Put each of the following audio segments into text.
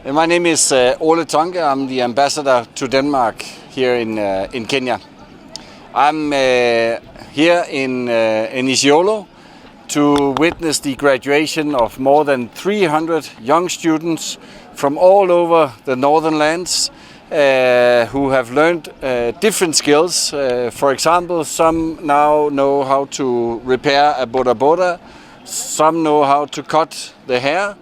My name is Ole Tonke. I'm the ambassador to Denmark here in Kenya. I'm here in Isiolo to witness the graduation of more than 300 young students from all over the northern lands who have learned different skills. For example, some now know how to repair a boda, some know how to cut the hair,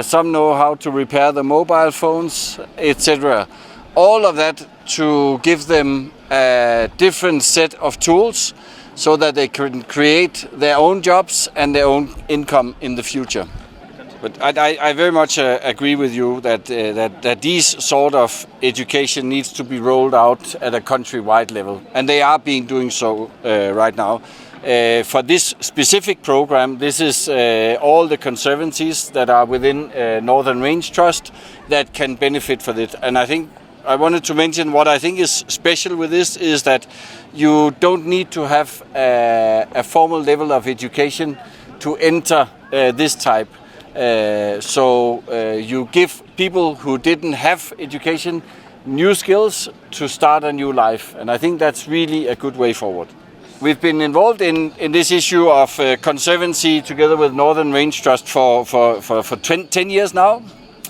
some know how to repair the mobile phones, etc. All of that to give them a different set of tools so that they can create their own jobs and their own income in the future. But I very much agree with you that these sort of education needs to be rolled out at a countrywide level, and they are doing so right now. For this specific program, this is all the conservancies that are within Northern Range Trust that can benefit from it. And I think I wanted to mention what I think is special with this is that you don't need to have a formal level of education to enter this type. So you give people who didn't have education new skills to start a new life. And I think that's really a good way forward. We've been involved in this issue of conservancy together with Northern Range Trust for 10 years now.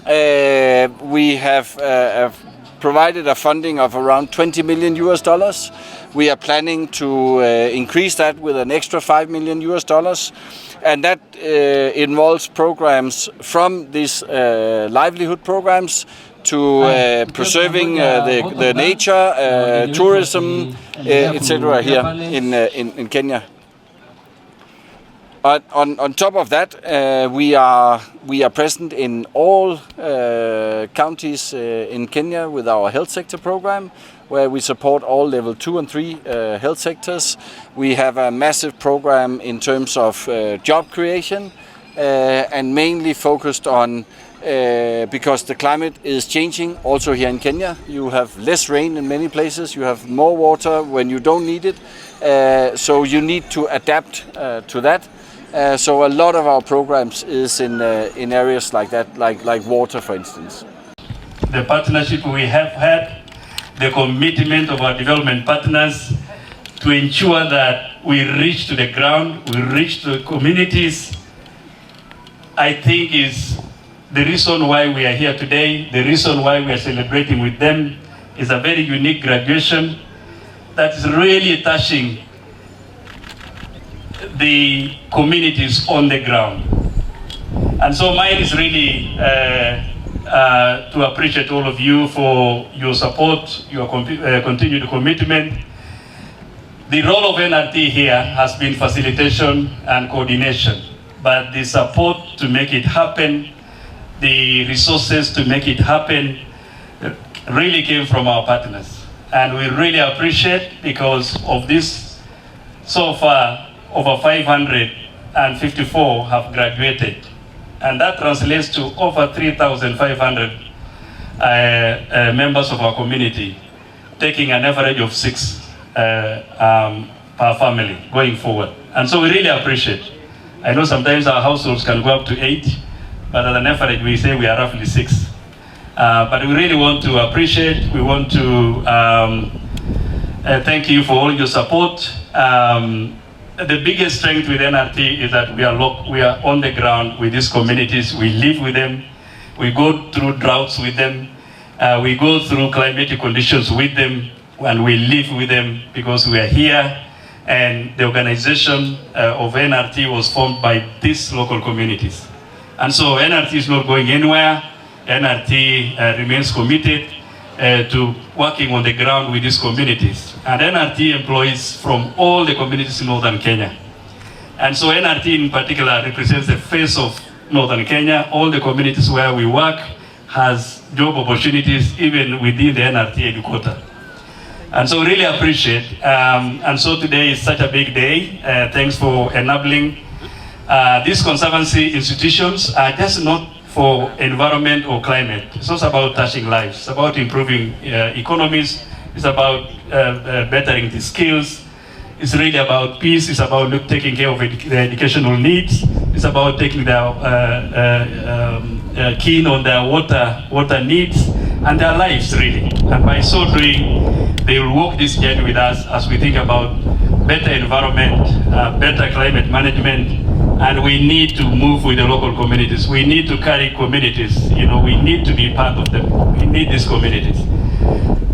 We have provided a funding of around $20 million. We are planning to increase that with an extra $5 million. And that involves programs from these livelihood programs to preserving the nature, tourism, etc. here in Kenya. On top of that, we are present in all counties in Kenya with our health sector program, where we support all level 2 and 3 health sectors. We have a massive program in terms of job creation and mainly focused on because the climate is changing also here in Kenya. You have less rain in many places, you have more water when you don't need it, so you need to adapt to that. So a lot of our programs is in areas like that, like water, for instance. The partnership we have had, the commitment of our development partners to ensure that we reach to the ground, we reach to the communities, I think is the reason why we are here today, the reason why we are celebrating with them. Is a very unique graduation that is really touching the communities on the ground. And so mine is really to appreciate all of you for your support, your continued commitment. The role of NRT here has been facilitation and coordination, but the support to make it happen, the resources to make it happen really came from our partners. And we really appreciate because of this. So far, over 554 have graduated. And that translates to over 3,500 members of our community, taking an average of 6 per family going forward. And so we really appreciate. I know sometimes our households can go up to 8, but at an average we say we are roughly 6. But we really want to appreciate, we want to thank you for all your support. The biggest strength with NRT is that we are on the ground with these communities. We live with them. We go through droughts with them. We go through climatic conditions with them, and we live with them because we are here. And the organization of NRT was formed by these local communities. And so NRT is not going anywhere. NRT remains committed to working on the ground with these communities. And NRT employs from all the communities in northern Kenya. And so NRT in particular represents the face of northern Kenya. All the communities where we work has job opportunities even within the NRT headquarters. And so really appreciate. And so today is such a big day. Thanks for enabling. These conservancy institutions are just not for environment or climate. It's also about touching lives. It's about improving economies. It's about bettering the skills. It's really about peace. It's about taking care of the educational needs. It's about taking the keen on their water needs and their lives really. And by so doing, they will walk this journey with us as we think about better environment, better climate management, and we need to move with the local communities. We need to carry communities. You know, we need to be part of them. We need these communities.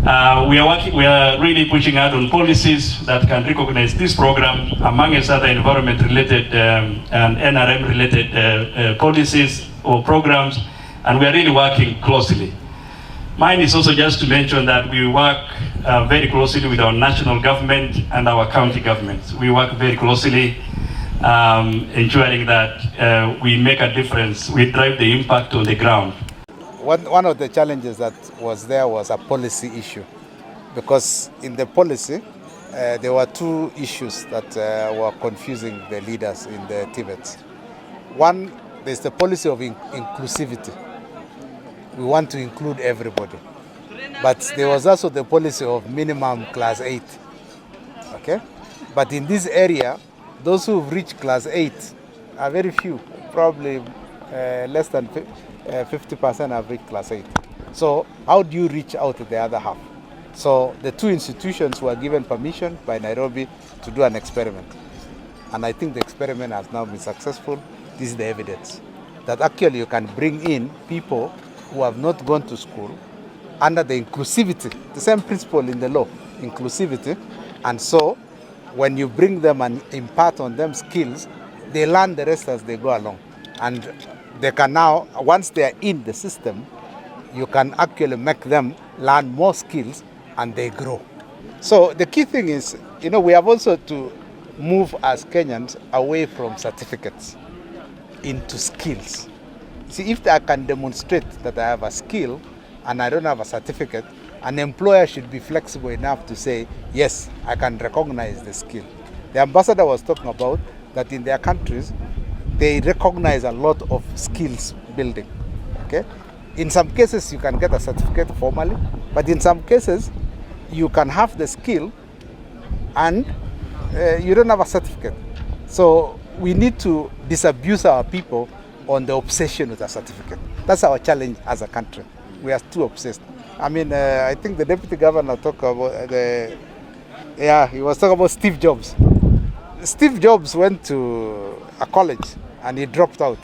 We are really pushing out on policies that can recognize this program, among other environment-related and NRM-related policies or programs, and we are really working closely. Mine is also just to mention that we work very closely with our national government and our county governments. We work very closely, ensuring that we make a difference, we drive the impact on the ground. One of the challenges that was there was a policy issue, because in the policy there were two issues that were confusing the leaders in the Tibet. One, there's the policy of inclusivity. We want to include everybody. But there was also the policy of minimum class 8. Okay? But in this area, those who've reached class 8 are very few, probably less than 50% have reached class 8. So how do you reach out to the other half? So the two institutions were given permission by Nairobi to do an experiment. And I think the experiment has now been successful. This is the evidence that actually you can bring in people who have not gone to school under the inclusivity, the same principle in the law, inclusivity. And so when you bring them and impart on them skills, they learn the rest as they go along. And they can now, once they are in the system, you can actually make them learn more skills and they grow. So the key thing is, you know, we have also to move as Kenyans away from certificates into skills. See, if I can demonstrate that I have a skill and I don't have a certificate, an employer should be flexible enough to say, yes, I can recognize the skill. The ambassador was talking about that in their countries, they recognize a lot of skills building. Okay? In some cases, you can get a certificate formally, but in some cases, you can have the skill and you don't have a certificate. So we need to disabuse our people on the obsession with a certificate. That's our challenge as a country. We are too obsessed. I mean, I think the deputy governor talked about he was talking about Steve Jobs. Steve Jobs went to a college and he dropped out,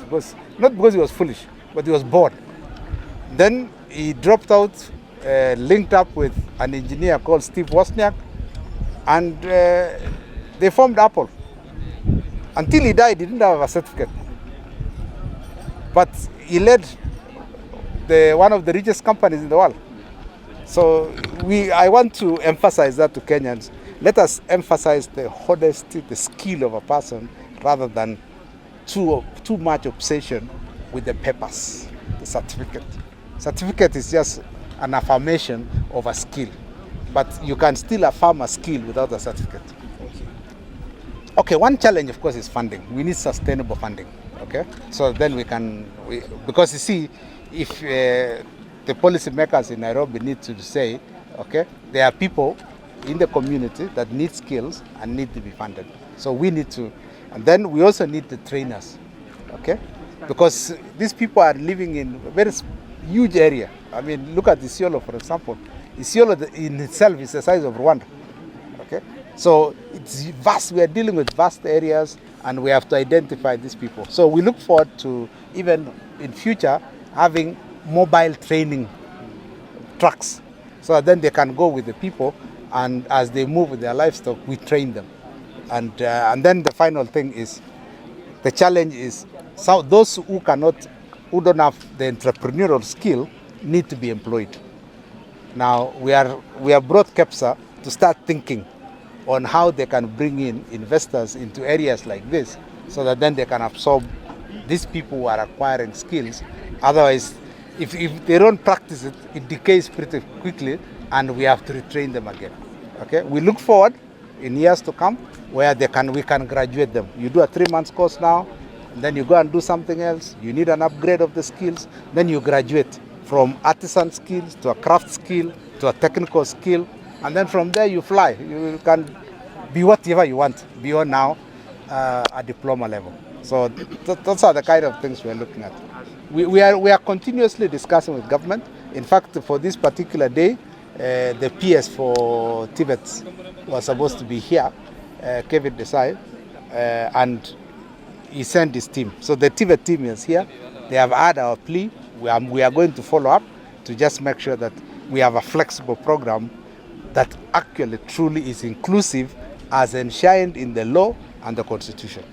not because he was foolish, but he was bored. Then he dropped out, linked up with an engineer called Steve Wozniak, and they formed Apple. Until he died, he didn't have a certificate. But he led one of the richest companies in the world. So I want to emphasize that to Kenyans. Let us emphasize the honesty, the skill of a person, rather than too much obsession with the papers, the certificate. Certificate is just an affirmation of a skill, but you can still affirm a skill without a certificate. Okay, one challenge, of course, is funding. We need sustainable funding. Okay, so then because you see, if the policy makers in Nairobi need to say, okay, there are people in the community that need skills and need to be funded. So we need to, and then we also need the trainers, okay, because these people are living in a very huge area. I mean, look at Isiolo, for example. Isiolo in itself is the size of Rwanda. Okay, so it's vast. We are dealing with vast areas, and we have to identify these people. So we look forward to, even in future, having mobile training trucks, so that then they can go with the people, and as they move with their livestock, we train them. And then the final thing is, the challenge is, those who don't have the entrepreneurial skill need to be employed. Now we have brought KEPSA to start thinking on how they can bring in investors into areas like this, so that then they can absorb these people who are acquiring skills. Otherwise, if they don't practice it, it decays pretty quickly, and we have to retrain them again. Okay, we look forward in years to come where we can graduate them. You do a 3-month course now, and then you go and do something else. You need an upgrade of the skills. Then you graduate from artisan skills to a craft skill to a technical skill, and then from there you fly. You can be whatever you want beyond now a diploma level. So those are the kind of things we're looking at. we are continuously discussing with government. In fact, for this particular day, the PS for Tibet was supposed to be here, Kevin Desai, and he sent his team. So the Tibet team is here. They have heard our plea. We are going to follow up to just make sure that we have a flexible program that actually truly is inclusive as enshrined in the law and the constitution.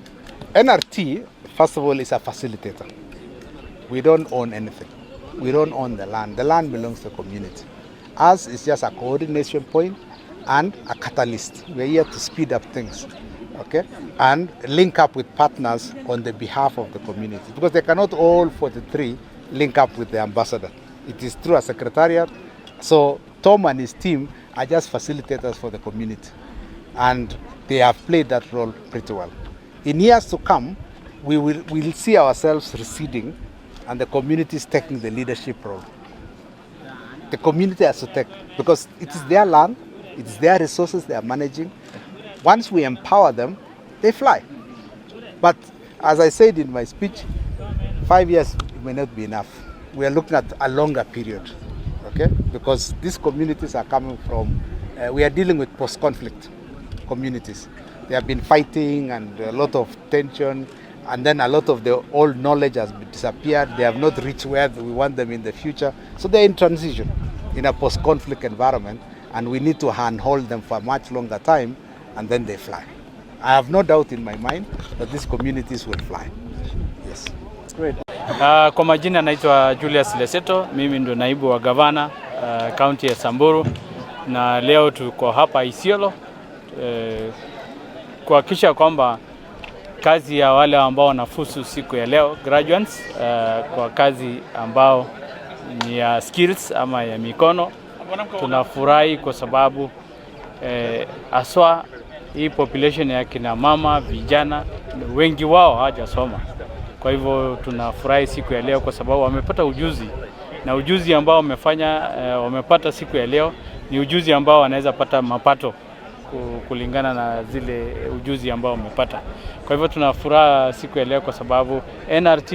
NRT, first of all, is a facilitator. We don't own anything. We don't own the land. The land belongs to the community. Us is just a coordination point and a catalyst. We're here to speed up things, okay? And link up with partners on the behalf of the community. Because they cannot all 43 link up with the ambassador. It is through a secretariat. So Tom and his team are just facilitators for the community. And they have played that role pretty well. In years to come, we'll see ourselves receding and the community is taking the leadership role. The community has to take, because it is their land, it is their resources they are managing. Once we empower them, they fly. But as I said in my speech, 5 years may not be enough. We are looking at a longer period, okay? Because these communities are coming from, we are dealing with post-conflict communities. They have been fighting and a lot of tension, and then a lot of the old knowledge has disappeared. They have not reached where we want them in the future. So they're in transition in a post-conflict environment, and we need to handhold them for a much longer time, and then they fly. I have no doubt in my mind that these communities will fly. Yes. Great. Kwa majina naitwa Julius Leseto, mimi ndo naibu wa gavana kaunti ya Samburu, na leo tuko hapa Isiolo kuhakikisha kwamba kazi ya wale ambao wanafusu siku ya leo graduates, kwa kazi ambao ni ya skills ama ya mikono, tunafurahi kwa sababu aswa hii population ya kina mama, vijana, wengi wao hawajasoma. Kwa hivyo tunafurahi siku ya leo kwa sababu wamepata ujuzi, na ujuzi ambao wamepata siku ya leo ni ujuzi ambao wanaweza pata mapato kulingana na zile ujuzi ambao wamepata. Kwa hivyo tunafurahi siku ya leo kwa sababu NRT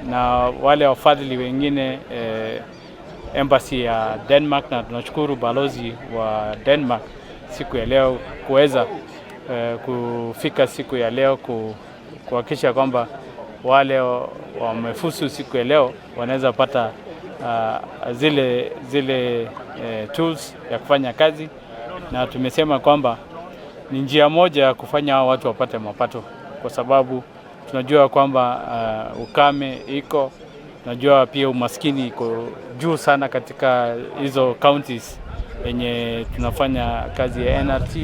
na wale wafadhili wengine, embassy ya Denmark, na tunashukuru balozi wa Denmark siku ya leo kuweza kufika siku ya leo kuhakikisha kwamba wale wamefusu siku ya leo wanaweza pata zile tools ya kufanya kazi, na tumesema kwamba ni njia moja ya kufanya watu wapate mapato, kwa sababu tunajua kwamba ukame iko, tunajua pia umaskini iko juu sana katika hizo counties yenye tunafanya kazi ya NRT.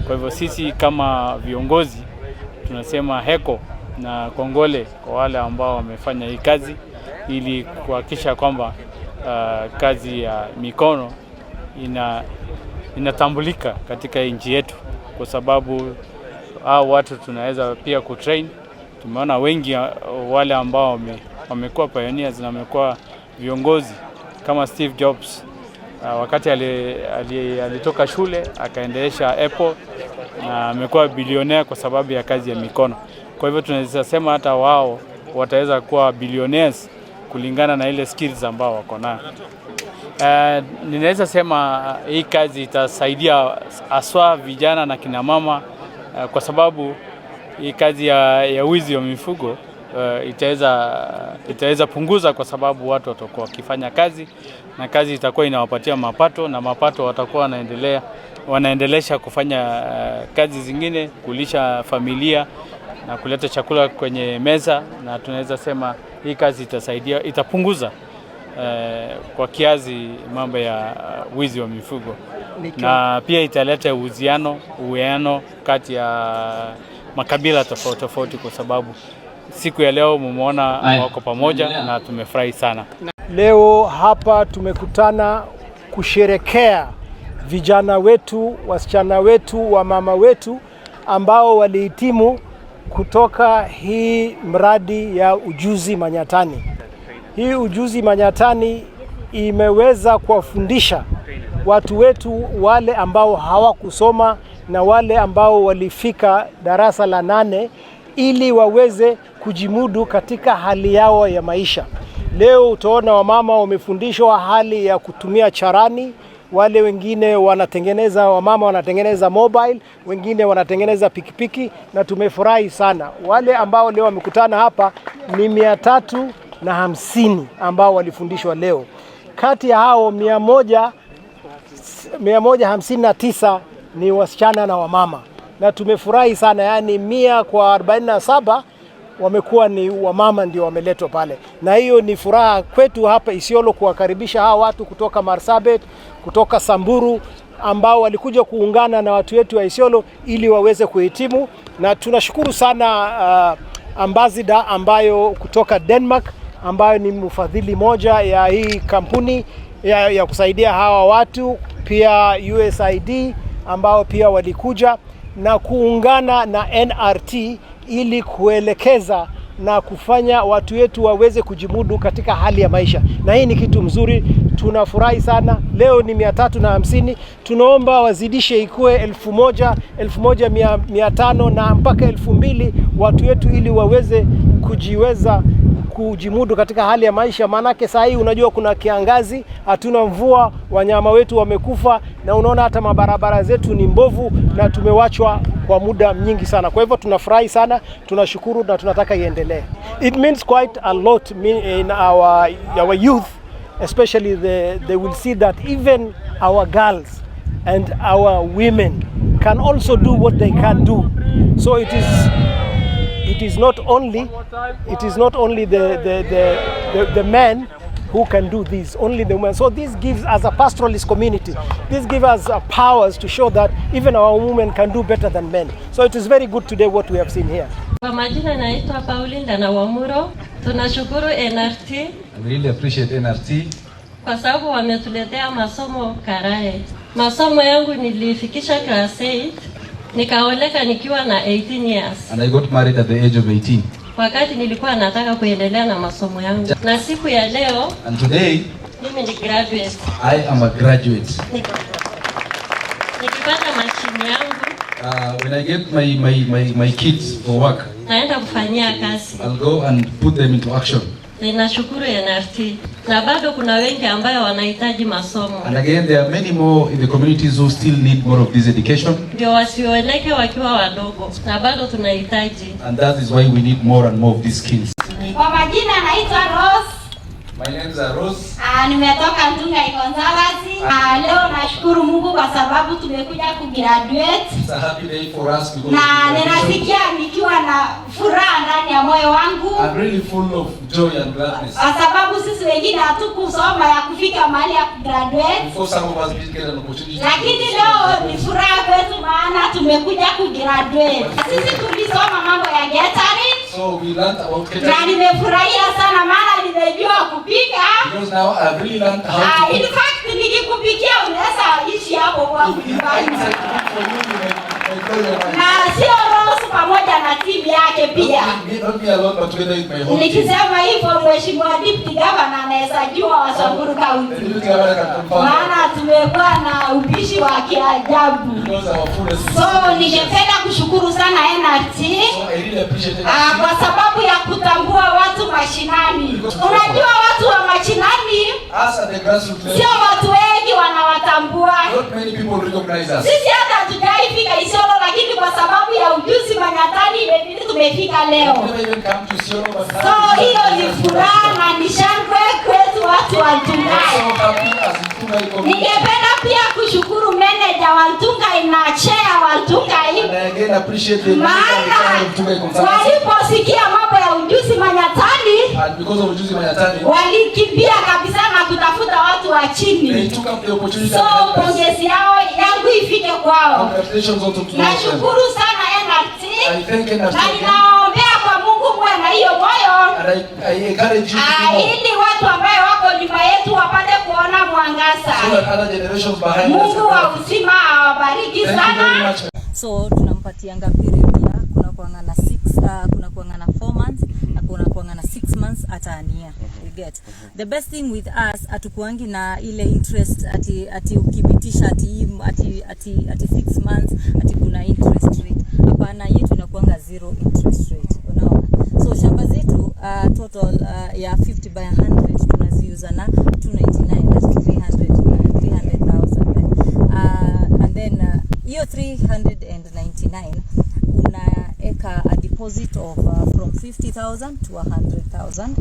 Kwa hivyo sisi kama viongozi tunasema heko na kongole kwa wale ambao wamefanya hii kazi, ili kuhakikisha kwamba kazi ya mikono inatambulika katika nchi yetu, kwa sababu hao watu tunaweza pia kutrain. Tumeona wengi wale ambao wamekuwa pioneers na wamekuwa viongozi kama Steve Jobs, wakati alitoka shule akaendelesha Apple na amekuwa bilionea kwa sababu ya kazi ya mikono. Kwa hivyo tunaweza sema hata wao wataweza kuwa billionaires kulingana na ile skills ambao wako nayo. Ninaweza sema hii kazi itasaidia aswa vijana na kina mama, kwa sababu hii kazi ya wizi wa mifugo itaweza punguza, kwa sababu watu watakuwa wakifanya kazi na kazi itakuwa inawapatia mapato, na mapato watakuwa wanaendelesha kufanya kazi zingine, kulisha familia na kuleta chakula kwenye meza. Na tunaweza sema hii kazi itapunguza kwa kiasi mambo ya wizi wa mifugo, na pia italeta uwiano kati ya makabila tofauti tofauti, kwa sababu siku ya leo mumeona wako pamoja na tumefurahi sana. Leo hapa tumekutana kusherekea vijana wetu, wasichana wetu, wamama wetu ambao walihitimu kutoka hii mradi ya ujuzi manyatani. Hii ujuzi manyatani imeweza kuwafundisha watu wetu wale ambao hawakusoma na wale ambao walifika darasa la 8 ili waweze kujimudu katika hali yao ya maisha. Leo utaona wamama wamefundishwa hali ya kutumia charani. Wale wengine wamama wanatengeneza mobile, wengine wanatengeneza pikipiki, na tumefurahi sana. Wale ambao leo wamekutana hapa ni 350 ambao walifundishwa leo. Kati ya hao 159 ni wasichana na wamama, na tumefurahi sana. Yani 100 kwa 47 wamekuwa ni wamama ndio wameletwa pale, na hiyo ni furaha kwetu hapa Isiolo kuwakaribisha hawa watu kutoka Marsabit, kutoka Samburu, ambao walikuja kuungana na watu wetu wa Isiolo ili waweze kuhitimu. Na tunashukuru sana ambassador ambayo kutoka Denmark, ambayo ni mfadhili moja ya hii kampuni ya kusaidia hawa watu, pia USAID ambao pia walikuja na kuungana na NRT ili kuelekeza na kufanya watu wetu waweze kujimudu katika hali ya maisha. Na hii ni kitu mzuri, tunafurahi sana. Leo ni 350, tunaomba wazidishe ikuwe 1000, 1500 na mpaka 2000 watu wetu, ili waweze kujimudu katika hali ya maisha. Maanake saa hii unajua kuna kiangazi, hatuna mvua, wanyama wetu wamekufa, na unaona hata mabarabara zetu ni mbovu na tumewachwa kwa muda nyingi sana. Kwa hivyo tunafurahi sana, tunashukuru na tunataka iendelee. It means quite a lot in our youth, especially they will see that even our girls and our women can also do what they can do. So it is not only the men who can do this, only the women. So this gives us a pastoralist community. This gives us powers to show that even our women can do better than men. So it is very good today what we have seen here. Kwa majina naitwa Pauline na Wamuro. Tunashukuru NRT. I really appreciate NRT kwa sababu wametuletea masomo karae. Masomo yangu nilifikisha class 8, nikaoleka nikiwa na 18 years. And I got married at the age of 18. Wakati nilikuwa nataka kuendelea na masomo yangu. Na siku ya leo, and today, mimi ni graduate. I am a graduate. Nikipata machini yangu, when I get my kids for work, naenda kufanyia kazi. I'll go and put them into action. Ninashukuru NRT. Na bado kuna wengi ambao wanahitaji masomo. And again, there are many more in the communities who still need more of this education. Ndio wasioleke wakiwa wadogo. Na bado tunahitaji. And that is why we need more and more of these skills. Kwa majina naitwa Rose. My name is Rose. Nimetoka Ntunga Ikonzabasi. Leo nashukuru Mungu kwa sababu tumekuja kugraduate. It's a happy day for us because na ninasikia nikiwa na furaha ndani ya moyo wangu. I'm really full of joy and gladness. Kwa sababu sisi wengine hatukusoma ya kufika mahali ya kugraduate. Before some of us did get an opportunity. Lakini leo ni furaha kwetu maana tumekuja kugraduate. Sisi tulisoma mambo ya catering. So we learned about catering. Na nimefurahia sana maana nimejua kupika. Because now I've really learned how to in fact nikikupikia unaweza ishi hapo kwa nyumbani. Na sio Rose pamoja na timu yake pia. Not me alone but together with my whole team. Nikisema hivyo mheshimiwa deputy governor anaweza jua wa Samburu County. Maana tumekuwa na upishi wa kiajabu. So ningependa kushukuru sana NRT. Kwa sababu ya kutambua watu mashinani. Unajua watu wa mashinani sio watu wengi wanawatambua. Sisi hata hatujaifika Isiolo, lakini kwa sababu ya ujuzi manyatani imebidi tumefika leo. So hiyo ni furaha na ni shangwe kwetu watu wa Ntungai. Ningependa pia kushukuru manager wa Ntungai na chair wa Ntungai. Maana waliposikia mambo ya ujuzi manyatani, walikimbia kabisa na kutafuta watu wa chini. So pongezi yangu ifike kwao. Nashukuru sana NRT. Na ninaombea kwa Mungu mwe na hiyo moyo. Ili watu ambao wako nyuma yetu wapate kuona mwangaza. Mungu wa uzima awabariki sana. So tunampatianga period ya kuna kuanga na 6 kuna kuanga na 4 months na kuna kuanga na 6 months hata a year. You get the best thing with us, atukuangi na ile interest ati ukipitisha ati 6 months ati kuna interest rate. Hapana, yetu inakuanga zero interest rate, unaona. So shamba zetu total ya 50 by 100 tunaziuza na 299, that's 300,000. And then hiyo 399 unaeka a deposit of from 50,000 to 100,000,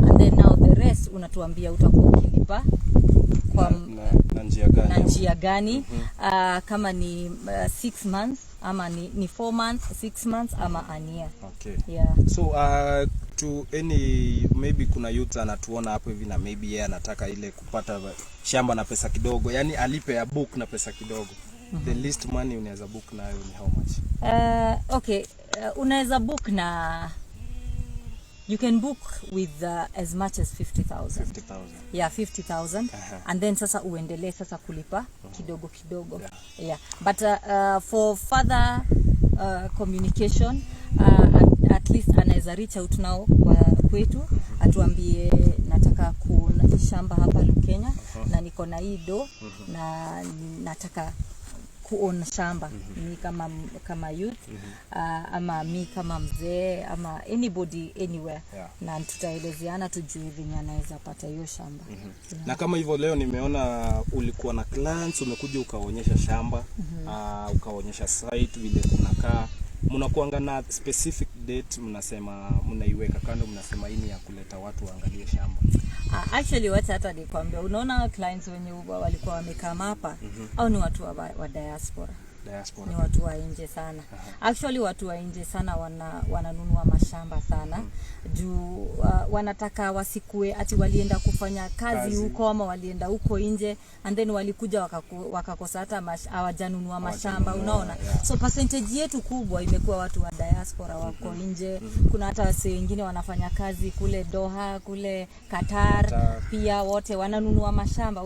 and then now the rest unatuambia utakuwa ukilipa kwa na njia gani, kama ni 6 months ama ni 4 months, 6 months ama a year. Okay. Yeah. So to any maybe kuna youth anatuona hapo hivi na maybe yeye anataka ile kupata shamba na pesa kidogo, yani alipe ya book na pesa kidogo. The least money unaweza book nayo ni how much? Okay, unaweza book na you can book with as much as 50,000. 50,000. Yeah, 50,000. And then sasa uendelee sasa kulipa kidogo kidogo. Yeah. But for further communication, at least anaweza reach out now kwa kwetu, atuambie nataka kuna shamba hapa Kenya na niko na hii do na nataka kuona shamba, ni kama youth, ama mi kama mzee, ama anybody anywhere, na tutaelezeana tujue venye anaweza pata hiyo shamba. Na kama hivyo leo nimeona ulikuwa na clients, umekuja ukaonyesha shamba, ukaonyesha site vile kunakaa, mnakuanga na specific date, mnasema mnaiweka kando, mnasema hii ya kuleta watu waangalie shamba? Actually wacha hata nikwambia, unaona clients wenye walikuwa wamekaa hapa au ni watu wa diaspora. Ni watu wa nje sana. Actually watu wa nje sana wananunua mashamba sana. Juu wanataka wasikue ati walienda kufanya kazi huko ama walienda huko nje and then walikuja wakakosa hata hawajanunua mashamba, unaona. So percentage yetu kubwa imekuwa watu wa diaspora wako nje. Kuna hata wase wengine wanafanya kazi kule Doha, kule Qatar, pia wote wananunua mashamba.